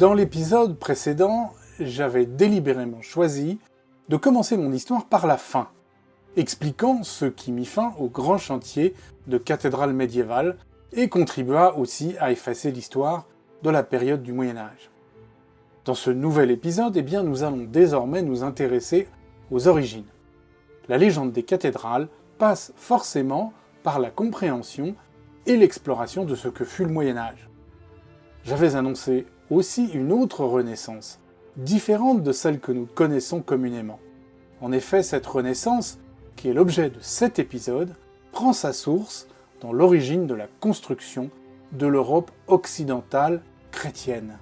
Dans l'épisode précédent, j'avais délibérément choisi de commencer mon histoire par la fin, expliquant ce qui mit fin au grand chantier de cathédrale médiévale et contribua aussi à effacer l'histoire de la période du Moyen-Âge. Dans ce nouvel épisode, nous allons désormais nous intéresser aux origines. La légende des cathédrales passe forcément par la compréhension et l'exploration de ce que fut le Moyen-Âge. J'avais annoncé aussi une autre renaissance, différente de celle que nous connaissons communément. En effet, cette renaissance, qui est l'objet de cet épisode, prend sa source dans l'origine de la construction de l'Europe occidentale chrétienne.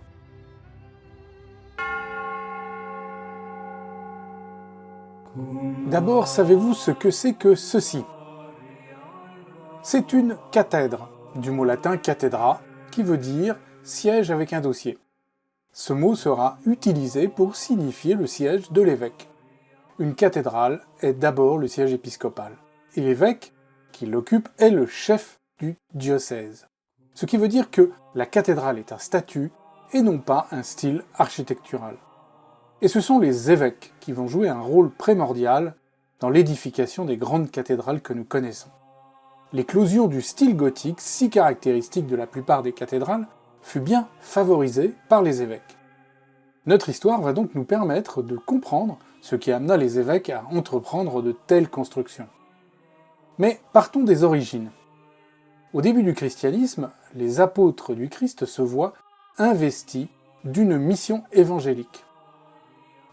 D'abord, savez-vous ce que c'est que ceci? C'est une cathèdre, du mot latin cathedra, qui veut dire siège avec un dossier. Ce mot sera utilisé pour signifier le siège de l'évêque. Une cathédrale est d'abord le siège épiscopal, et l'évêque qui l'occupe est le chef du diocèse. Ce qui veut dire que la cathédrale est un statut et non pas un style architectural. Et ce sont les évêques qui vont jouer un rôle primordial dans l'édification des grandes cathédrales que nous connaissons. L'éclosion du style gothique, si caractéristique de la plupart des cathédrales, fut bien favorisée par les évêques. Notre histoire va donc nous permettre de comprendre ce qui amena les évêques à entreprendre de telles constructions. Mais partons des origines. Au début du christianisme, les apôtres du Christ se voient investis d'une mission évangélique.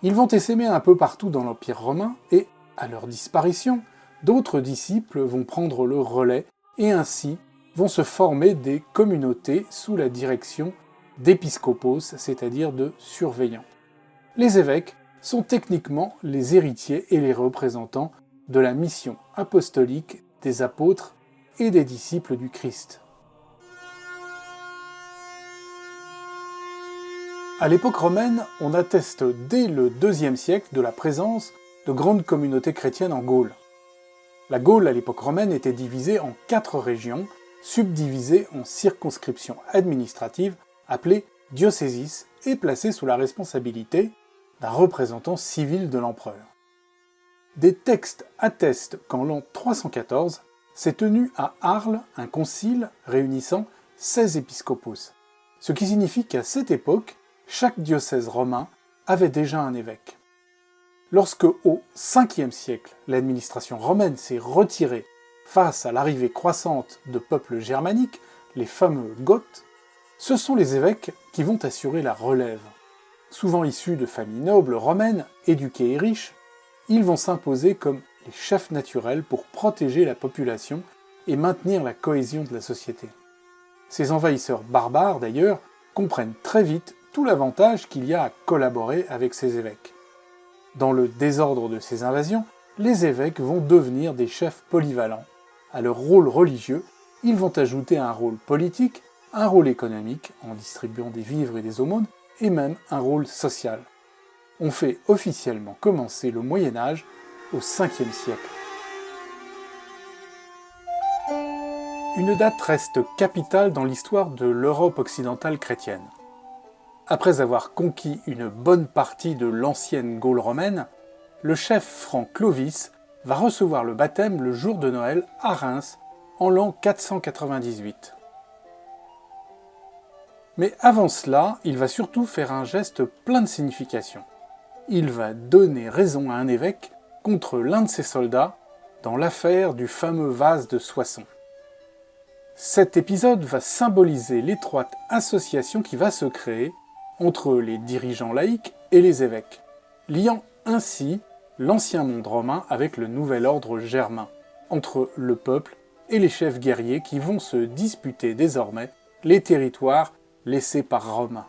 Ils vont essaimer un peu partout dans l'Empire romain et, à leur disparition, d'autres disciples vont prendre le relais et ainsi vont se former des communautés sous la direction d'épiscopos, c'est-à-dire de surveillants. Les évêques sont techniquement les héritiers et les représentants de la mission apostolique des apôtres et des disciples du Christ. À l'époque romaine, on atteste dès le IIe siècle de la présence de grandes communautés chrétiennes en Gaule. La Gaule à l'époque romaine était divisée en 4 régions, subdivisées en circonscriptions administratives appelées diocésis et placées sous la responsabilité d'un représentant civil de l'empereur. Des textes attestent qu'en l'an 314 s'est tenu à Arles un concile réunissant 16 épiscopos, ce qui signifie qu'à cette époque, chaque diocèse romain avait déjà un évêque. Lorsque, au 5e siècle, l'administration romaine s'est retirée face à l'arrivée croissante de peuples germaniques, les fameux Goths, ce sont les évêques qui vont assurer la relève. Souvent issus de familles nobles romaines, éduquées et riches, ils vont s'imposer comme les chefs naturels pour protéger la population et maintenir la cohésion de la société. Ces envahisseurs barbares, d'ailleurs, comprennent très vite tout l'avantage qu'il y a à collaborer avec ces évêques. Dans le désordre de ces invasions, les évêques vont devenir des chefs polyvalents. À leur rôle religieux, ils vont ajouter un rôle politique, un rôle économique, en distribuant des vivres et des aumônes, et même un rôle social. On fait officiellement commencer le Moyen-Âge au 5e siècle. Une date reste capitale dans l'histoire de l'Europe occidentale chrétienne. Après avoir conquis une bonne partie de l'ancienne Gaule romaine, le chef franc Clovis va recevoir le baptême le jour de Noël à Reims en l'an 498. Mais avant cela, il va surtout faire un geste plein de signification. Il va donner raison à un évêque contre l'un de ses soldats dans l'affaire du fameux vase de Soissons. Cet épisode va symboliser l'étroite association qui va se créer entre les dirigeants laïcs et les évêques, liant ainsi l'ancien monde romain avec le nouvel ordre germain, entre le peuple et les chefs guerriers qui vont se disputer désormais les territoires laissés par Rome.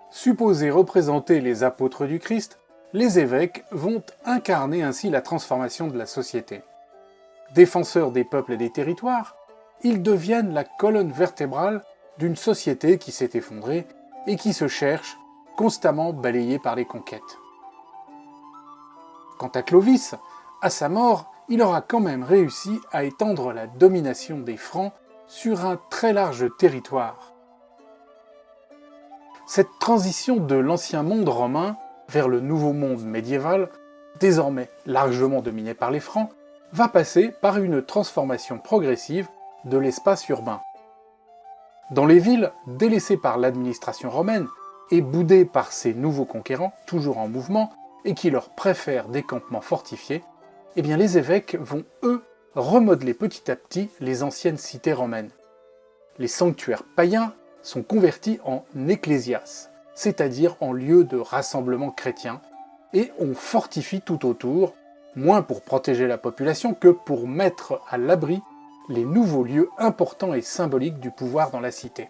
Supposés représenter les apôtres du Christ, les évêques vont incarner ainsi la transformation de la société. Défenseurs des peuples et des territoires, ils deviennent la colonne vertébrale d'une société qui s'est effondrée et qui se cherche, constamment balayée par les conquêtes. Quant à Clovis, à sa mort, il aura quand même réussi à étendre la domination des Francs sur un très large territoire. Cette transition de l'ancien monde romain vers le nouveau monde médiéval, désormais largement dominé par les Francs, va passer par une transformation progressive de l'espace urbain. Dans les villes délaissées par l'administration romaine et boudées par ces nouveaux conquérants, toujours en mouvement, et qui leur préfèrent des campements fortifiés, eh bien les évêques vont, eux, remodeler petit à petit les anciennes cités romaines. Les sanctuaires païens sont convertis en ecclésias, c'est-à-dire en lieux de rassemblement chrétien, et on fortifie tout autour, moins pour protéger la population que pour mettre à l'abri les nouveaux lieux importants et symboliques du pouvoir dans la cité.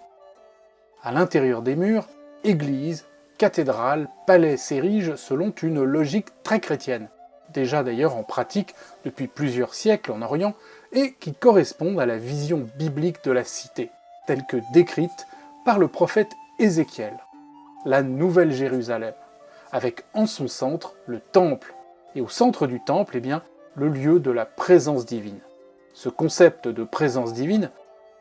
À l'intérieur des murs, églises, cathédrales, palais s'érigent selon une logique très chrétienne, déjà d'ailleurs en pratique depuis plusieurs siècles en Orient, et qui correspondent à la vision biblique de la cité, telle que décrite par le prophète Ézéchiel, la Nouvelle Jérusalem, avec en son centre le temple, et au centre du temple, eh bien, le lieu de la présence divine. Ce concept de présence divine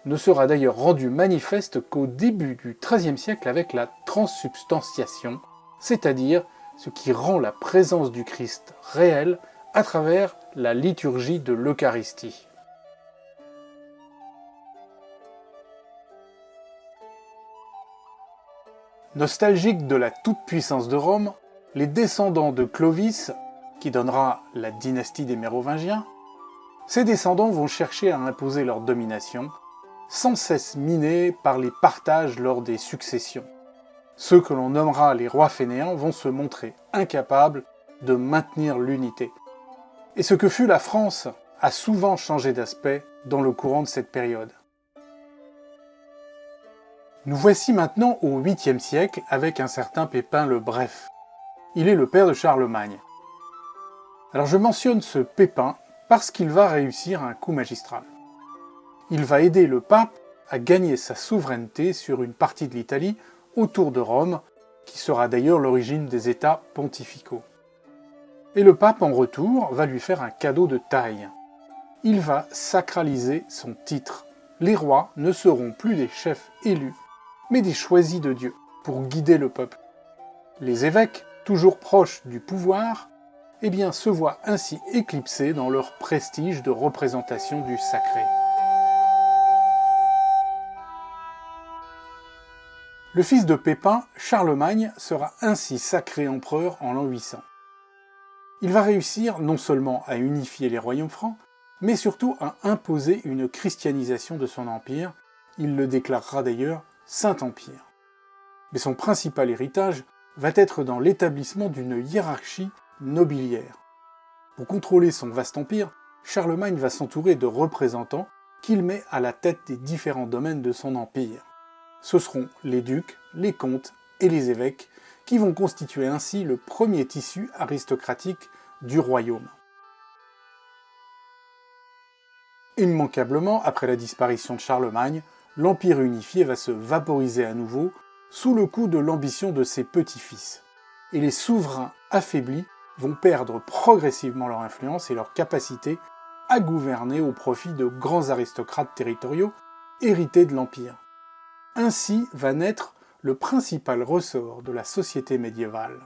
ne sera d'ailleurs rendu manifeste qu'au début du XIIIe siècle avec la transsubstantiation, c'est-à-dire ce qui rend la présence du Christ réelle à travers la liturgie de l'Eucharistie. Nostalgiques de la toute-puissance de Rome, les descendants de Clovis, qui donnera la dynastie des Mérovingiens, ces descendants vont chercher à imposer leur domination, sans cesse minés par les partages lors des successions. Ceux que l'on nommera les rois fainéants vont se montrer incapables de maintenir l'unité. Et ce que fut la France a souvent changé d'aspect dans le courant de cette période. Nous voici maintenant au 8e siècle avec un certain Pépin le Bref. Il est le père de Charlemagne. Alors je mentionne ce Pépin parce qu'il va réussir un coup magistral. Il va aider le pape à gagner sa souveraineté sur une partie de l'Italie autour de Rome, qui sera d'ailleurs l'origine des États pontificaux. Et le pape en retour va lui faire un cadeau de taille. Il va sacraliser son titre. Les rois ne seront plus des chefs élus, mais des choisis de Dieu, pour guider le peuple. Les évêques, toujours proches du pouvoir, eh bien, se voient ainsi éclipsés dans leur prestige de représentation du sacré. Le fils de Pépin, Charlemagne, sera ainsi sacré empereur en l'an 800. Il va réussir non seulement à unifier les royaumes francs, mais surtout à imposer une christianisation de son empire. Il le déclarera d'ailleurs Saint-Empire. Mais son principal héritage va être dans l'établissement d'une hiérarchie nobiliaire. Pour contrôler son vaste empire, Charlemagne va s'entourer de représentants qu'il met à la tête des différents domaines de son empire. Ce seront les ducs, les comtes et les évêques qui vont constituer ainsi le premier tissu aristocratique du royaume. Immanquablement, après la disparition de Charlemagne, l'empire unifié va se vaporiser à nouveau sous le coup de l'ambition de ses petits-fils. Et les souverains affaiblis vont perdre progressivement leur influence et leur capacité à gouverner au profit de grands aristocrates territoriaux hérités de l'empire. Ainsi va naître le principal ressort de la société médiévale.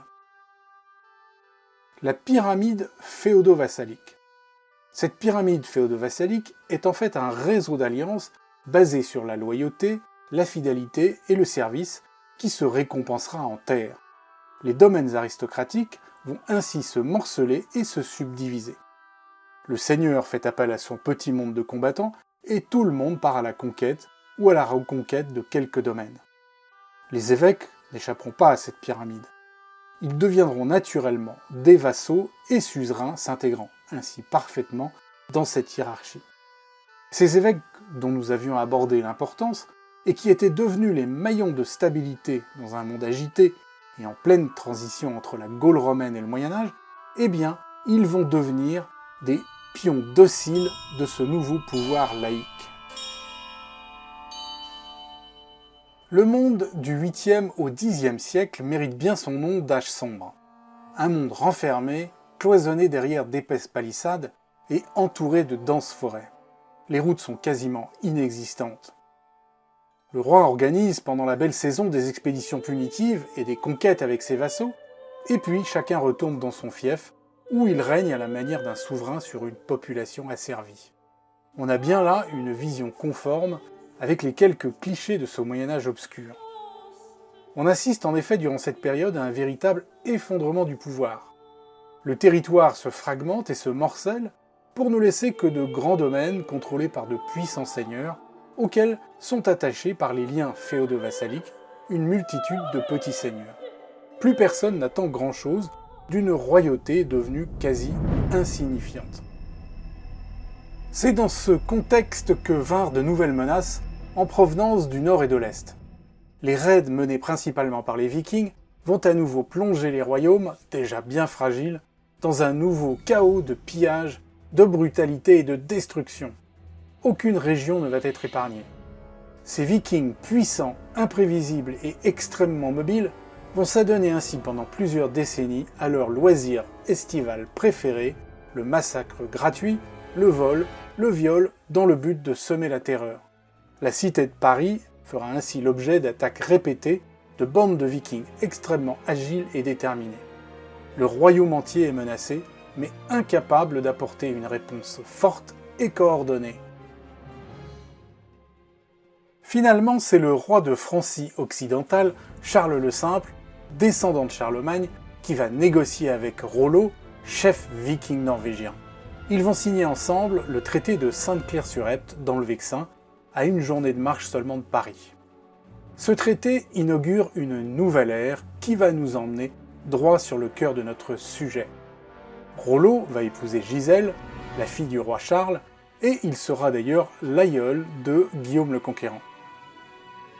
La pyramide féodo-vassalique. Cette pyramide féodo-vassalique est en fait un réseau d'alliances basé sur la loyauté, la fidélité et le service qui se récompensera en terre. Les domaines aristocratiques vont ainsi se morceler et se subdiviser. Le seigneur fait appel à son petit monde de combattants et tout le monde part à la conquête ou à la reconquête de quelques domaines. Les évêques n'échapperont pas à cette pyramide. Ils deviendront naturellement des vassaux et suzerains s'intégrant ainsi parfaitement dans cette hiérarchie. Ces évêques dont nous avions abordé l'importance et qui étaient devenus les maillons de stabilité dans un monde agité et en pleine transition entre la Gaule romaine et le Moyen-Âge, eh bien, ils vont devenir des pions dociles de ce nouveau pouvoir laïque. Le monde du 8e au 10e siècle mérite bien son nom d'âge sombre. Un monde renfermé, cloisonné derrière d'épaisses palissades et entouré de denses forêts. les routes sont quasiment inexistantes. Le roi organise pendant la belle saison des expéditions punitives et des conquêtes avec ses vassaux, et puis chacun retourne dans son fief, où il règne à la manière d'un souverain sur une population asservie. On a bien là une vision conforme avec les quelques clichés de ce Moyen-Âge obscur. On assiste en effet durant cette période à un véritable effondrement du pouvoir. Le territoire se fragmente et se morcelle pour ne laisser que de grands domaines contrôlés par de puissants seigneurs, auxquels sont attachés par les liens féodo-vassaliques une multitude de petits seigneurs. Plus personne n'attend grand-chose d'une royauté devenue quasi insignifiante. C'est dans ce contexte que vinrent de nouvelles menaces en provenance du nord et de l'est. Les raids menés principalement par les Vikings vont à nouveau plonger les royaumes, déjà bien fragiles, dans un nouveau chaos de pillage, de brutalité et de destruction. Aucune région ne va être épargnée. Ces Vikings puissants, imprévisibles et extrêmement mobiles vont s'adonner ainsi pendant plusieurs décennies à leur loisir estival préféré, le massacre gratuit, le vol, le viol, dans le but de semer la terreur. La cité de Paris fera ainsi l'objet d'attaques répétées de bandes de Vikings extrêmement agiles et déterminés. Le royaume entier est menacé, mais incapable d'apporter une réponse forte et coordonnée. Finalement, c'est le roi de Francie occidentale, Charles le Simple, descendant de Charlemagne, qui va négocier avec Rollo, chef viking norvégien. Ils vont signer ensemble le traité de Sainte-Claire-sur-Epte dans le Vexin, à une journée de marche seulement de Paris. Ce traité inaugure une nouvelle ère qui va nous emmener droit sur le cœur de notre sujet. Rollo va épouser Gisèle, la fille du roi Charles, et il sera d'ailleurs l'aïeul de Guillaume le Conquérant.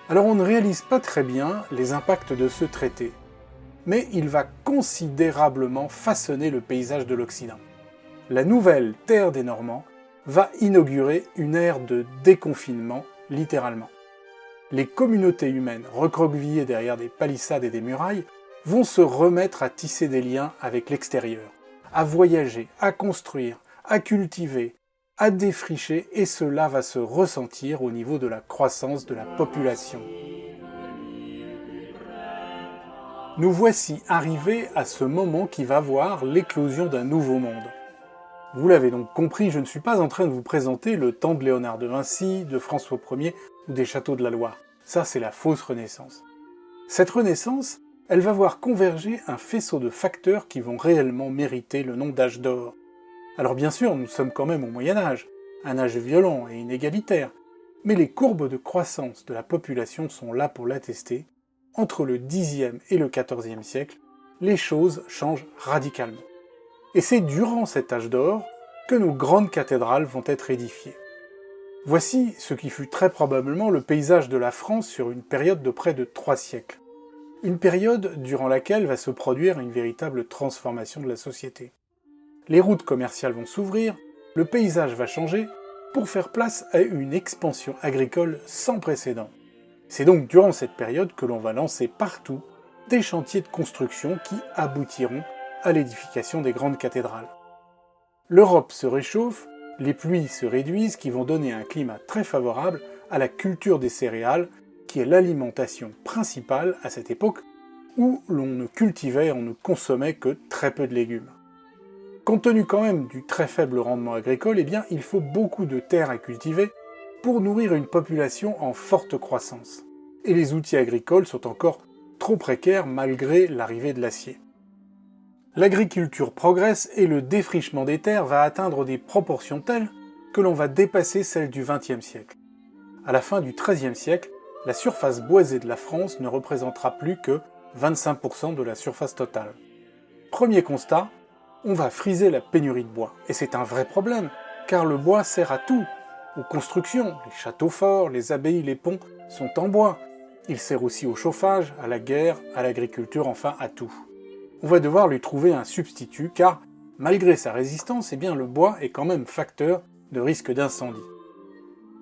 Alors on ne réalise pas très bien les impacts de ce traité, mais il va considérablement façonner le paysage de l'Occident. La nouvelle terre des Normands va inaugurer une ère de déconfinement, littéralement. Les communautés humaines recroquevillées derrière des palissades et des murailles vont se remettre à tisser des liens avec l'extérieur, à voyager, à construire, à cultiver, à défricher, et cela va se ressentir au niveau de la croissance de la population. Nous voici arrivés à ce moment qui va voir l'éclosion d'un nouveau monde. Vous l'avez donc compris, je ne suis pas en train de vous présenter le temps de Léonard de Vinci, de François Ier ou des châteaux de la Loire. Ça, c'est la fausse Renaissance. Cette Renaissance, elle va voir converger un faisceau de facteurs qui vont réellement mériter le nom d'âge d'or. Alors bien sûr, nous sommes quand même au Moyen-Âge, un âge violent et inégalitaire, mais les courbes de croissance de la population sont là pour l'attester. Entre le Xe et le XIVe siècle, les choses changent radicalement. Et c'est durant cet âge d'or que nos grandes cathédrales vont être édifiées. Voici ce qui fut très probablement le paysage de la France sur une période de près de 3 siècles. Une période durant laquelle va se produire une véritable transformation de la société. Les routes commerciales vont s'ouvrir, le paysage va changer pour faire place à une expansion agricole sans précédent. C'est donc durant cette période que l'on va lancer partout des chantiers de construction qui aboutiront à l'édification des grandes cathédrales. L'Europe se réchauffe, les pluies se réduisent, qui vont donner un climat très favorable à la culture des céréales, qui est l'alimentation principale à cette époque où l'on ne cultivait, on ne consommait que très peu de légumes. Compte tenu quand même du très faible rendement agricole, eh bien, il faut beaucoup de terres à cultiver pour nourrir une population en forte croissance. Et les outils agricoles sont encore trop précaires malgré l'arrivée de l'acier. L'agriculture progresse et le défrichement des terres va atteindre des proportions telles que l'on va dépasser celles du XXe siècle. À la fin du XIIIe siècle, la surface boisée de la France ne représentera plus que 25% de la surface totale. Premier constat, on va friser la pénurie de bois. Et c'est un vrai problème, car le bois sert à tout. Aux constructions, les châteaux forts, les abbayes, les ponts sont en bois. Il sert aussi au chauffage, à la guerre, à l'agriculture, enfin à tout. On va devoir lui trouver un substitut, car malgré sa résistance, eh bien, le bois est quand même facteur de risque d'incendie.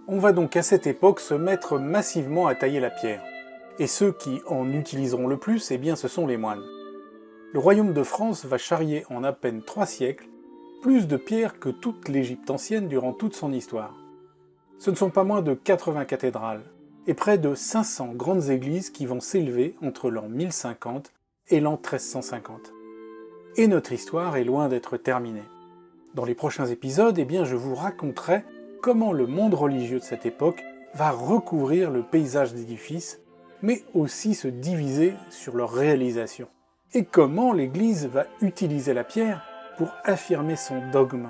On va donc à cette époque se mettre massivement à tailler la pierre. Et ceux qui en utiliseront le plus, eh bien, ce sont les moines. Le royaume de France va charrier en à peine 3 siècles plus de pierres que toute l'Égypte ancienne durant toute son histoire. Ce ne sont pas moins de 80 cathédrales et près de 500 grandes églises qui vont s'élever entre l'an 1050 et l'an 1350. Et notre histoire est loin d'être terminée. Dans les prochains épisodes, je vous raconterai comment le monde religieux de cette époque va recouvrir le paysage d'édifices, mais aussi se diviser sur leur réalisation. Et comment l'Église va utiliser la pierre pour affirmer son dogme.